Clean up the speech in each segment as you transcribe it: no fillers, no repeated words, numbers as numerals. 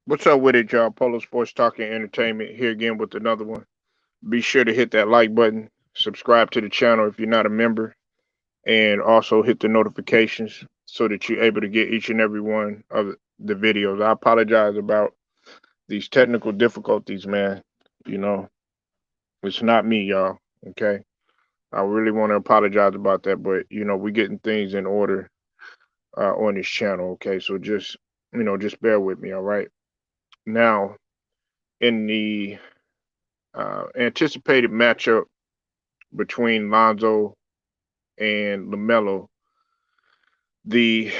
What's up with it, y'all? Polo Sports Talking Entertainment here again with another one. Be sure to hit that like button, subscribe to the channel if you're not a member, and also hit the notifications so that you're able to get each and every one of the videos. I apologize about these technical difficulties, man. You know, it's not me, y'all. Okay. I really want to apologize about that, but we're getting things in order on this channel. Okay. So just bear with me. All right. Now, in the anticipated matchup between Lonzo and Lamelo, the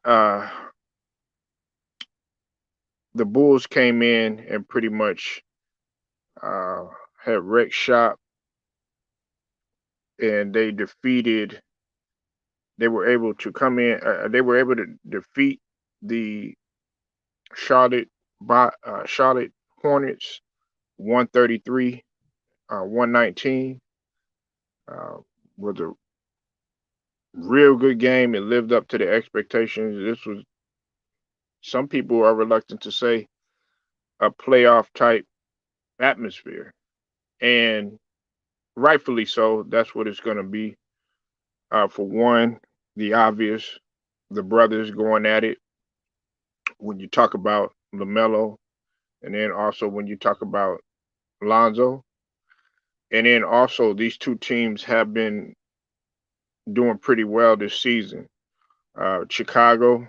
uh, the Bulls came in and pretty much uh, had wrecked shop, and they defeated. They were able to come in. They were able to defeat the Charlotte Charlotte Hornets 133 119. Uh, was a real good game. It lived up to the expectations. This was, some people are reluctant to say, a playoff type atmosphere. And rightfully so. That's what it's going to be. For one, the obvious, the brothers going at it when you talk about LaMelo, and then also when you talk about Lonzo. And then also, these two teams have been doing pretty well this season. Chicago,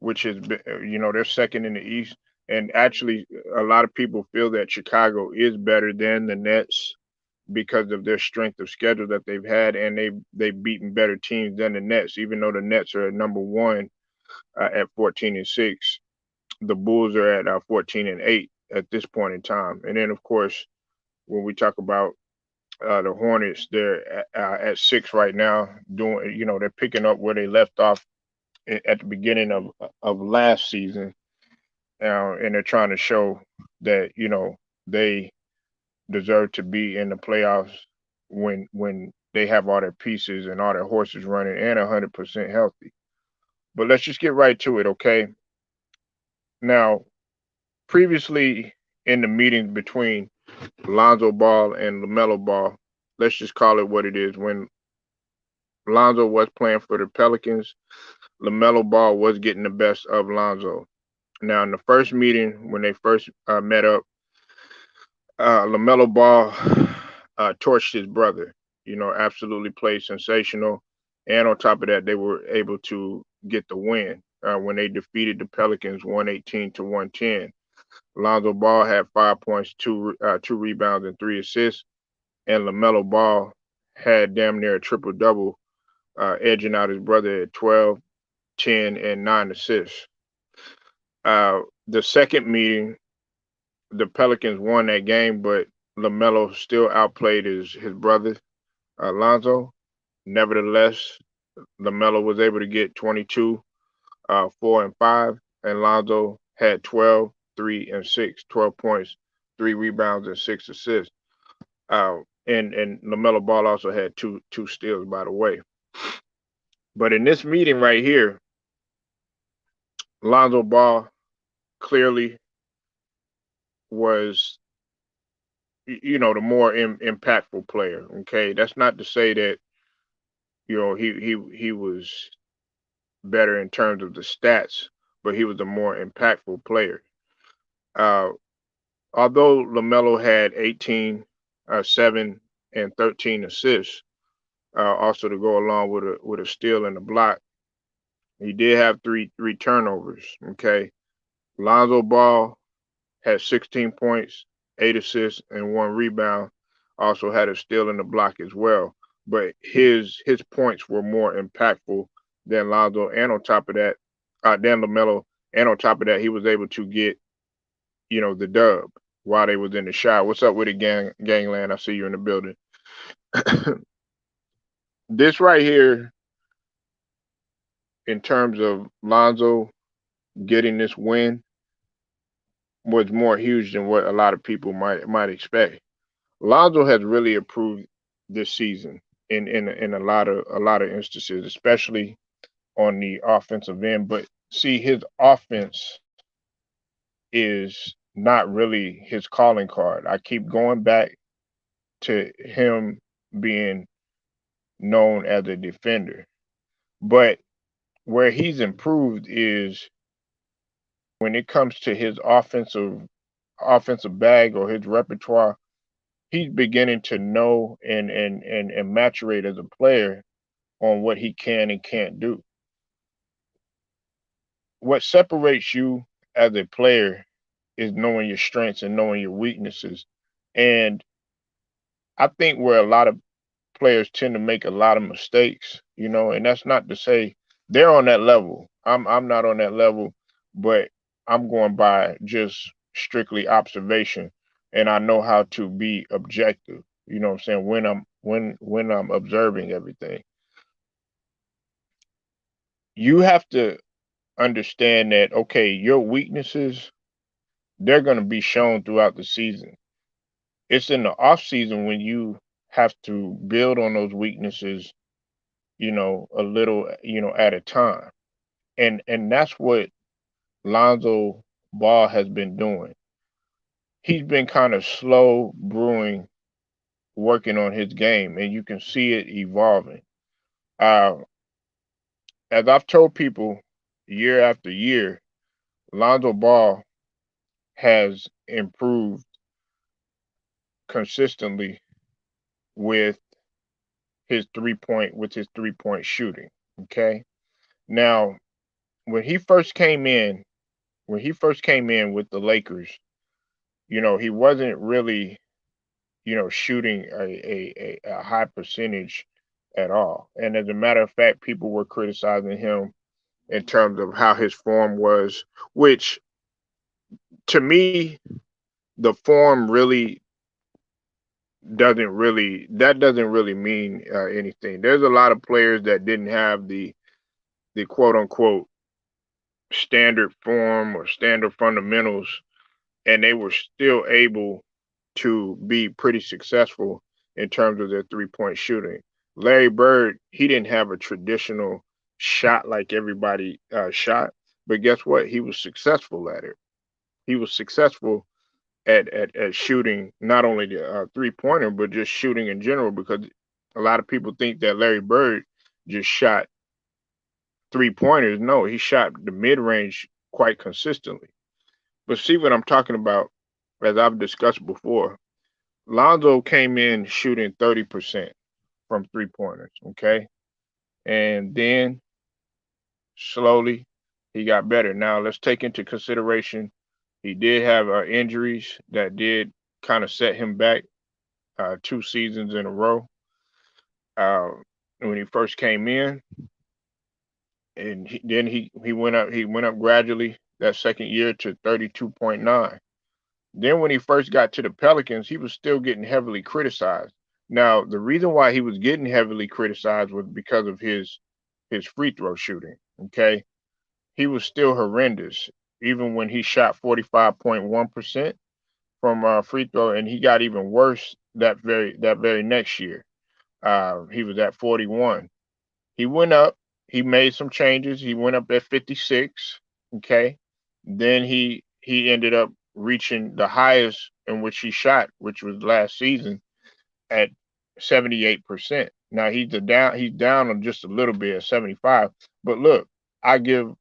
which is, they're second in the East. And actually, a lot of people feel that Chicago is better than the Nets because of their strength of schedule that they've had, and they've beaten better teams than the Nets. Even though the Nets are at number one at 14-6, the Bulls are at 14-8 at this point in time. And then, of course, when we talk about the Hornets, they're at six right now. Doing, they're picking up where they left off at the beginning of last season, and they're trying to show that they deserve to be in the playoffs when they have all their pieces and all their horses running and 100% healthy. But let's just get right to it, okay? Now, previously in the meeting between Lonzo Ball and LaMelo Ball, let's just call it what it is. When Lonzo was playing for the Pelicans, LaMelo Ball was getting the best of Lonzo. Now, in the first meeting, when they first met up, LaMelo Ball torched his brother. Absolutely played sensational. And on top of that, they were able to get the win when they defeated the Pelicans 118 to 110. Lonzo Ball had 5 points, two rebounds, and 3 assists. And LaMelo Ball had damn near a triple double, edging out his brother at 12, 10, and 9 assists. The second meeting, the Pelicans won that game, but LaMelo still outplayed his brother, Lonzo. Nevertheless, LaMelo was able to get 22, 4 and 5, and Lonzo had 12, 3 and 6, 12 points, 3 rebounds, and 6 assists. And LaMelo Ball also had two steals, by the way. But in this meeting right here, Lonzo Ball clearly was, the more impactful player. Okay, that's not to say that he was better in terms of the stats, but he was a more impactful player. Uh, Although LaMelo had 18, 7, and 13 assists, also to go along with a steal and a block, he did have three turnovers. Okay, Lonzo Ball had 16 points, 8 assists, and 1 rebound. Also had a steal and a block as well. But his points were more impactful than Lonzo, and on top of that, than LaMelo, and on top of that, he was able to get the dub while they was in the shot. What's up with it, gangland? I see you in the building. This right here, in terms of Lonzo getting this win, was more huge than what a lot of people might expect. Lonzo has really improved this season in a lot of instances, especially on the offensive end. But see, his offense is not really his calling card. I keep going back to him being known as a defender. But where he's improved is when it comes to his offensive bag or his repertoire, he's beginning to know and maturate as a player on what he can and can't do. What separates you as a player is knowing your strengths and knowing your weaknesses. And I think where a lot of players tend to make a lot of mistakes, and that's not to say they're on that level. I'm not on that level, but I'm going by just strictly observation, and I know how to be objective. You know what I'm saying? When I'm observing everything, you have to understand that okay, your weaknesses, they're going to be shown throughout the season. It's in the off season when you have to build on those weaknesses, a little, at a time. And that's what Lonzo Ball has been doing. He's been kind of slow brewing, working on his game, and you can see it evolving. Uh, as I've told people year after year, Lonzo Ball has improved consistently with his 3-point shooting. Okay. Now, when he first came in, with the Lakers, he wasn't really, shooting a high percentage at all. And as a matter of fact, people were criticizing him in terms of how his form was, which to me, the form really doesn't really mean anything. There's a lot of players that didn't have the quote unquote standard form or standard fundamentals, and they were still able to be pretty successful in terms of their 3-point shooting. Larry Bird, he didn't have a traditional shot like everybody shot, but guess what? He was successful at it. He was successful at shooting not only the 3-pointer, but just shooting in general because a lot of people think that Larry Bird just shot 3-pointers. No, he shot the mid range quite consistently. But see what I'm talking about, as I've discussed before, Lonzo came in shooting 30% from 3-pointers, okay? And then slowly he got better. Now let's take into consideration he did have injuries that did kind of set him back 2 seasons in a row uh, when he first came in, and then he went up gradually that second year to 32.9. Then when he first got to the Pelicans, he was still getting heavily criticized. Now, the reason why he was getting heavily criticized was because of his free throw shooting. Okay, he was still horrendous, even when he shot 45.1% from free throw, and he got even worse that very next year. He was at 41. He went up. He made some changes. He went up at 56. Okay. Then he ended up reaching the highest in which he shot, which was last season at 78%. Now he's down on just a little bit at 75. But look, I give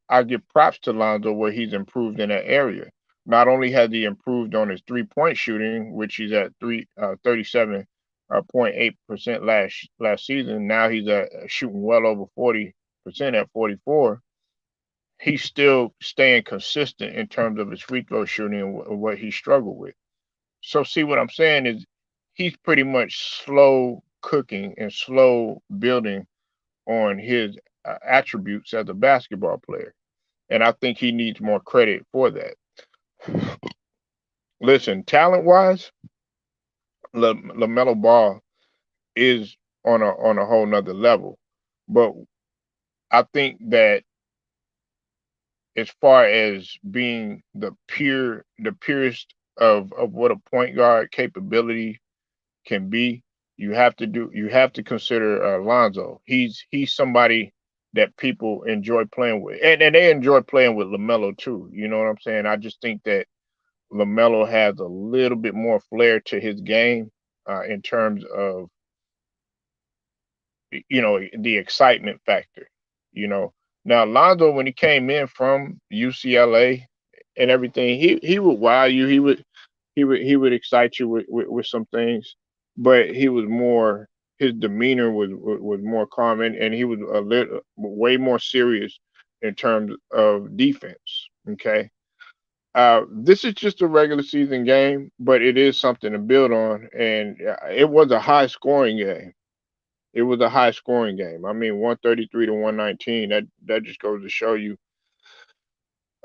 props to Lonzo where he's improved in that area. Not only has he improved on his 3-point shooting, which he's at 37.8% last season. Now he's shooting well over 40% at 44. He's still staying consistent in terms of his free throw shooting and what he struggled with. So see what I'm saying is he's pretty much slow cooking and slow building on his attributes as a basketball player. And I think he needs more credit for that. Listen, talent wise, Lamelo Ball is on a whole nother level. But I think that as far as being the purest of what a point guard capability can be, you have to consider Lonzo. He's somebody that people enjoy playing with, and they enjoy playing with Lamelo too. You know what I'm saying? I just think that Lamelo has a little bit more flair to his game in terms of the excitement factor. You know, now Lonzo when he came in from UCLA and everything, he would wow you. He would excite you with some things, but he was more his demeanor was more calm and he was a little way more serious in terms of defense. Okay. This is just a regular season game, but it is something to build on, and it was a high scoring game. It was a high scoring game. I mean, 133 to 119. That just goes to show you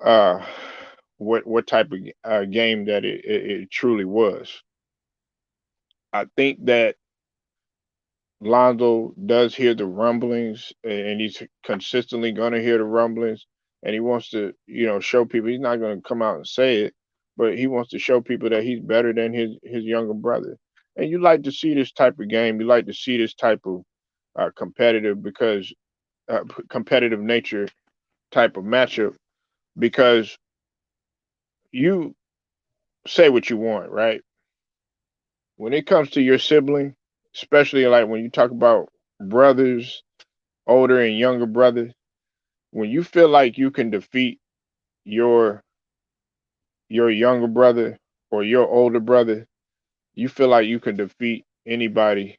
uh, what type of game that it truly was. I think that Lonzo does hear the rumblings, and he's consistently going to hear the rumblings, and he wants to, show people. He's not going to come out and say it, but he wants to show people that he's better than his younger brother. And you like to see this type of game. You like to see this type of competitive because competitive nature type of matchup because you say what you want, right? When it comes to your sibling, especially like when you talk about brothers, older and younger brothers, when you feel like you can defeat your your younger brother or your older brother, you feel like you can defeat anybody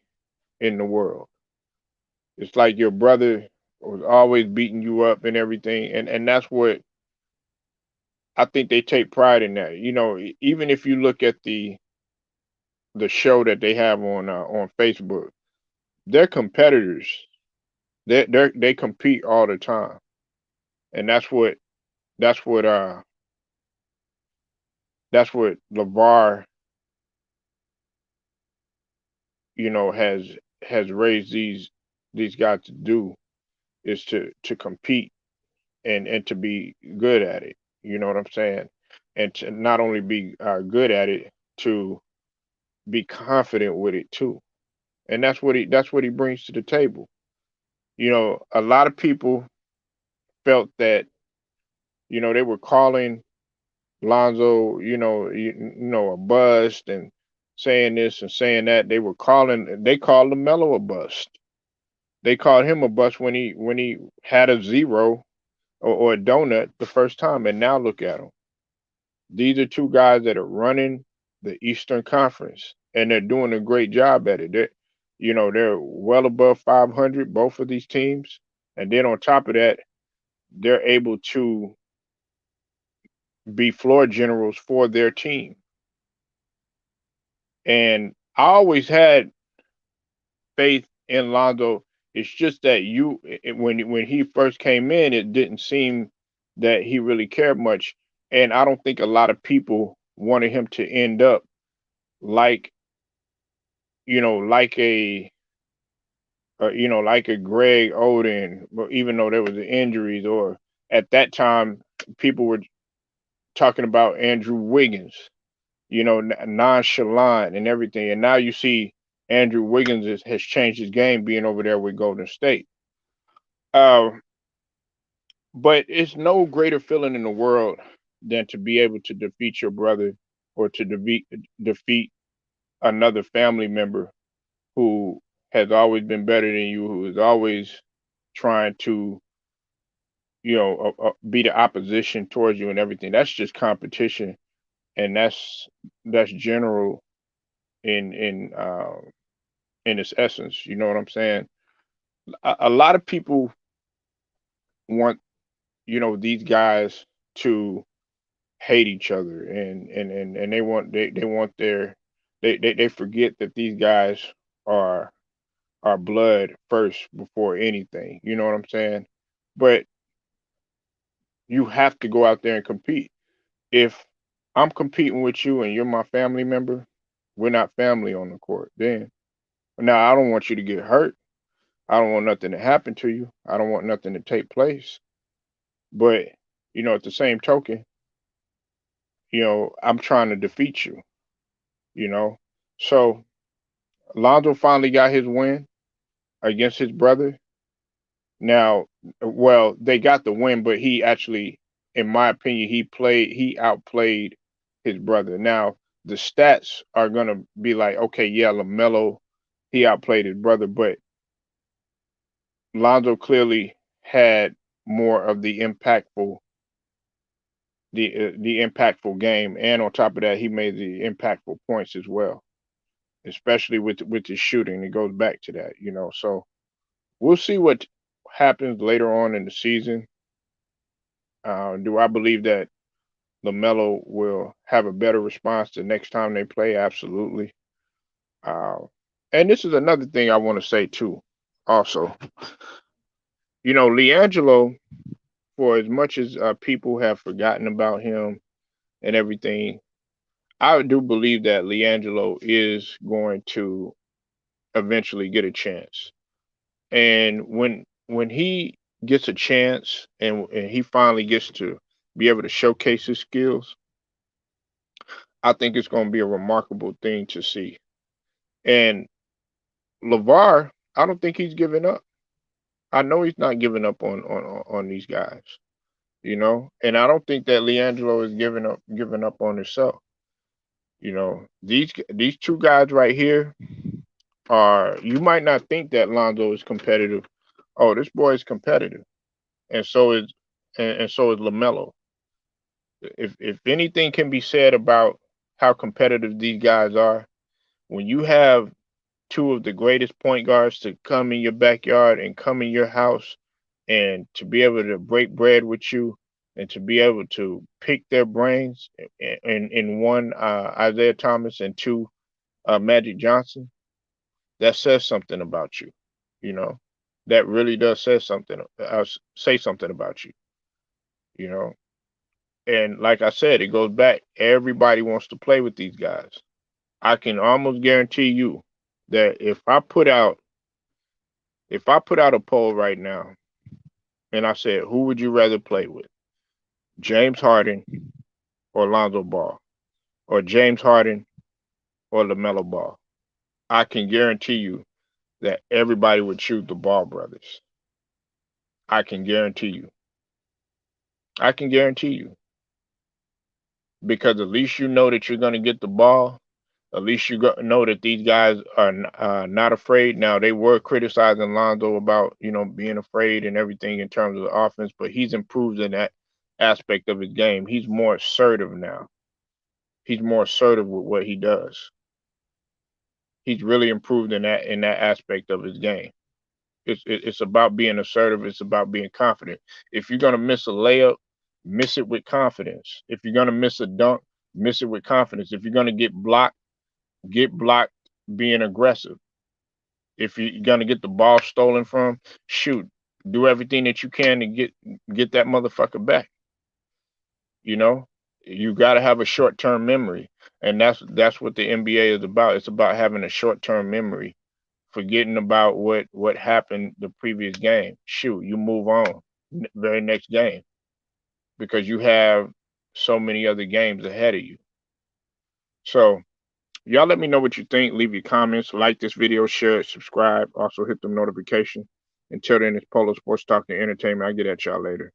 in the world. It's like your brother was always beating you up and everything, and that's what I think they take pride in that. Even if you look at the show that they have on Facebook, they're competitors. They compete all the time, and that's what that's what Levar has raised these guys to do is to compete and to be good at it. You know what I'm saying? And to not only be good at it, to be confident with it too. And that's what he brings to the table. A lot of people felt that they were calling Lonzo, a bust and saying this and saying that. They called Lamelo a bust. They called him a bust when he had a zero or a donut the first time, and now look at him. These are two guys that are running the Eastern Conference, and they're doing a great job at it. They're well above 500, both of these teams, and then on top of that, they're able to be floor generals for their team. And I always had faith in Lonzo. It's just that when he first came in, it didn't seem that he really cared much, and I don't think a lot of people wanted him to end up like like like a Greg Oden, but even though there was the injuries, or at that time people were talking about Andrew Wiggins, nonchalant and everything, and now you see Andrew Wiggins has changed his game being over there with Golden State. Uh, but it's no greater feeling in the world than to be able to defeat your brother or to defeat another family member who has always been better than you, who is always trying to, be the opposition towards you and everything. That's just competition, and that's general in its essence. You know what I'm saying? A lot of people want these guys to hate each other, and they want they forget that these guys are blood first before anything. You know what I'm saying? But you have to go out there and compete. If I'm competing with you and you're my family member, we're not family on the court. Then now I don't want you to get hurt. I don't want nothing to happen to you. I don't want nothing to take place. But at the same token, I'm trying to defeat you. You know, so Lonzo finally got his win against his brother. Now, well, they got the win, but he actually, in my opinion, he outplayed his brother. Now, the stats are gonna be like, okay, yeah, Lamelo, he outplayed his brother, but Lonzo clearly had more of the impactful game, and on top of that, he made the impactful points as well, especially with his shooting. It goes back to that, you know. So we'll see what happens later on in the season. Do I believe that LaMelo will have a better response the next time they play? Absolutely. Uh, and this is another thing I want to say too. Also, you know, Leangelo, for as much as people have forgotten about him and everything, I do believe that Leangelo is going to eventually get a chance. And when he gets a chance and he finally gets to be able to showcase his skills, I think it's going to be a remarkable thing to see. And LeVar, I don't think he's giving up. I know he's not giving up on these guys, you know. And I don't think that Leangelo is giving up on himself. You know, these two guys right here are. You might not think that Lonzo is competitive. Oh, this boy is competitive, and so is Lamelo. If anything can be said about how competitive these guys are, when you have two of the greatest point guards to come in your backyard and come in your house and to be able to break bread with you and to be able to pick their brains in one Isaiah Thomas and two Magic Johnson, that says something about you. You know, that really does say something about you. You know, and like I said, it goes back. Everybody wants to play with these guys. I can almost guarantee you that if I put out a poll right now and I said, who would you rather play with? James Harden or Lonzo Ball? Or James Harden or LaMelo Ball? I can guarantee you that everybody would choose the Ball brothers. I can guarantee you. I can guarantee you. Because at least you know that you're going to get the ball. At least you know that these guys are not afraid. Now, they were criticizing Lonzo about, you know, being afraid and everything in terms of the offense, but he's improved in that aspect of his game. He's more assertive now. He's more assertive with what he does. He's really improved in that aspect of his game. It's about being assertive. It's about being confident. If you're gonna miss a layup, miss it with confidence. If you're gonna miss a dunk, miss it with confidence. If you're gonna get blocked being aggressive. If you're gonna get the ball stolen from, shoot, do everything that you can to get that motherfucker back. You know, you got to have a short term memory, and that's what the NBA is about. It's about having a short term memory, forgetting about what happened the previous game. Shoot, you move on very next game because you have so many other games ahead of you. So y'all let me know what you think. Leave your comments, like this video, share it, subscribe. Also hit the notification. Until then, it's Polo Sports Talk and Entertainment. I'll get at y'all later.